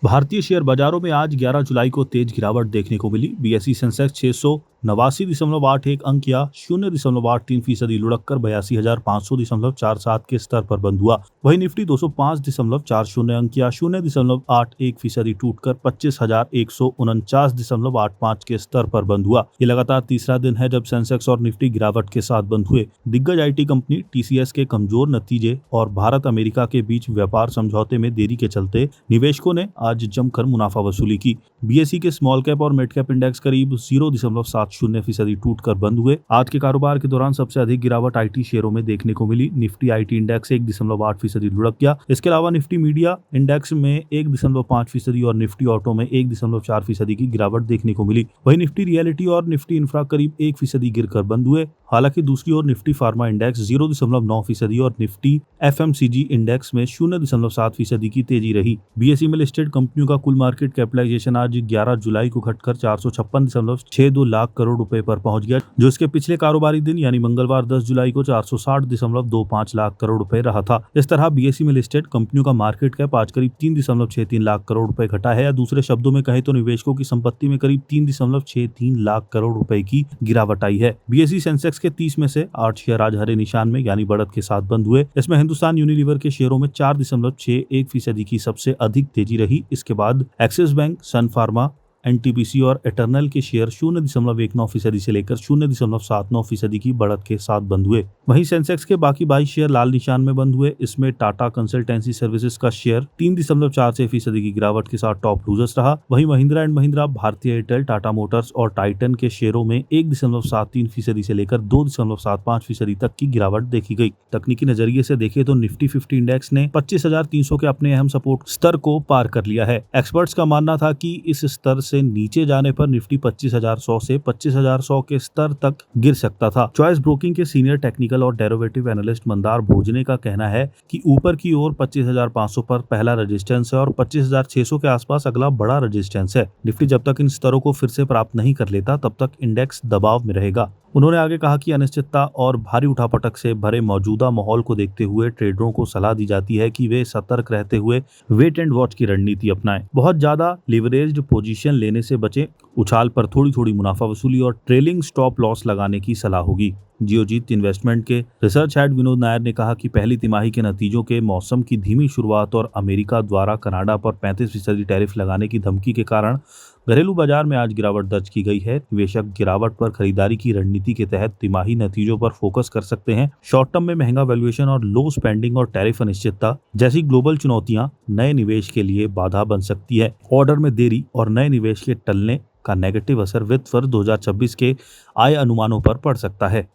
भारतीय शेयर बाजारों में आज 11 जुलाई को तेज गिरावट देखने को मिली। बीएसई सेंसेक्स 689.81 अंक या 0.83% लुढ़क कर 82,500.47 के स्तर पर बंद हुआ। वहीं निफ्टी 205.40 अंक या 0.81% टूटकर 25,149.85 के स्तर पर बंद हुआ। ये लगातार तीसरा दिन है जब सेंसेक्स और निफ्टी गिरावट के साथ बंद हुए। दिग्गज आईटी कंपनी टीसीएस के कमजोर नतीजे और भारत अमेरिका के बीच व्यापार समझौते में देरी के चलते निवेशकों ने आज जमकर मुनाफा वसूली की। बीएसई के स्मॉल कैप और मिड कैप इंडेक्स करीब 0.70% टूटकर बंद हुए। आज के कारोबार के दौरान सबसे अधिक गिरावट आईटी शेयरों में देखने को मिली। निफ्टी आईटी इंडेक्स 1.8% लुढ़क गया। इसके अलावा निफ्टी मीडिया इंडेक्स में 1.5% और निफ्टी ऑटो में 1.4% की गिरावट देखने को मिली। वहीं निफ्टी रियलिटी और निफ्टी इंफ्रा करीब 1% गिरकर बंद हुए। हालांकि दूसरी ओर निफ्टी फार्मा इंडेक्स 0.9% और निफ्टी एफएमसीजी इंडेक्स में 0.7% की तेजी रही। बीएसई में लिस्टेड कंपनियों का कुल मार्केट कैपिटलाइजेशन आज 11 जुलाई को घटकर 456.62 लाख करोड़ रुपए पर पहुंच गया, जो इसके पिछले कारोबारी दिन यानी मंगलवार 10 जुलाई को 460.25 लाख करोड़ रुपए रहा था। इस तरह बीएसई में लिस्टेड कंपनियों का मार्केट कैप आज करीब 3.63 लाख करोड़ रुपए घटा है, या दूसरे शब्दों में कहें तो निवेशकों की संपत्ति में करीब 3.63 लाख करोड़ रुपए की गिरावट आई है। बीएसई सेंसेक्स के 30 में से 8 शेयर आज हरे निशान में यानी बढ़त के साथ बंद हुए। इसमें हिंदुस्तान यूनिलीवर के शेयरों में 4.61% की सबसे अधिक तेजी रही। इसके बाद एक्सिस बैंक, सन फार्मा, एनटीपीसी और एटर्नल के शेयर 0.19% से लेकर 0.79% की बढ़त के साथ बंद हुए। वहीं सेंसेक्स के बाकी 22 शेयर लाल निशान में बंद हुए। इसमें टाटा कंसल्टेंसी सर्विसेज का शेयर 3.46% की गिरावट के साथ टॉप लूजर्स रहा। वहीं महिंद्रा एंड महिंद्रा, भारतीय एयरटेल, टाटा मोटर्स और टाइटन के शेयरों में 1.73% से लेकर 2.75% तक की गिरावट देखी गई। तकनीकी नजरिए से देखें तो निफ्टी 50 इंडेक्स ने 25,300 के अपने अहम सपोर्ट स्तर को पार कर लिया है। एक्सपर्ट्स का मानना था कि इस स्तर से नीचे जाने पर निफ्टी 25,100 से 25,100 के स्तर तक गिर सकता था। चॉइस ब्रोकिंग के सीनियर टेक्निकल और डेरिवेटिव एनालिस्ट मंदार भोजने का कहना है कि ऊपर की ओर 25,500 पर पहला रेजिस्टेंस है और 25,600 के आसपास अगला बड़ा रेजिस्टेंस है। निफ्टी जब तक इन स्तरों को फिर से प्राप्त नहीं कर लेता तब तक इंडेक्स दबाव में रहेगा। उन्होंने आगे कहा कि अनिश्चितता और भारी उठापटक से भरे मौजूदा माहौल को देखते हुए ट्रेडरों को सलाह दी जाती है कि वे सतर्क रहते हुए वेट एंड वॉच की रणनीति अपनाएं। बहुत ज्यादा लिवरेज्ड पोजीशन लेने से बचें। उछाल पर थोड़ी थोड़ी मुनाफा वसूली और ट्रेलिंग स्टॉप लॉस लगाने की सलाह होगी। जियोजीत इन्वेस्टमेंट के रिसर्च हेड विनोद नायर ने कहा कि पहली तिमाही के नतीजों के मौसम की धीमी शुरुआत और अमेरिका द्वारा कनाडा पर 35% टैरिफ लगाने की धमकी के कारण घरेलू बाजार में आज गिरावट दर्ज की गई है। निवेशक गिरावट पर खरीदारी की रणनीति के तहत तिमाही नतीजों पर फोकस कर सकते हैं। शॉर्ट टर्म में महंगा वैल्यूएशन और लो स्पेंडिंग और टैरिफ अनिश्चितता जैसी ग्लोबल चुनौतियां नए निवेश के लिए बाधा बन सकती है। ऑर्डर में देरी और नए निवेश के टलने का नेगेटिव असर वित्त वर्ष 2026 के आय अनुमानों पर पड़ सकता है।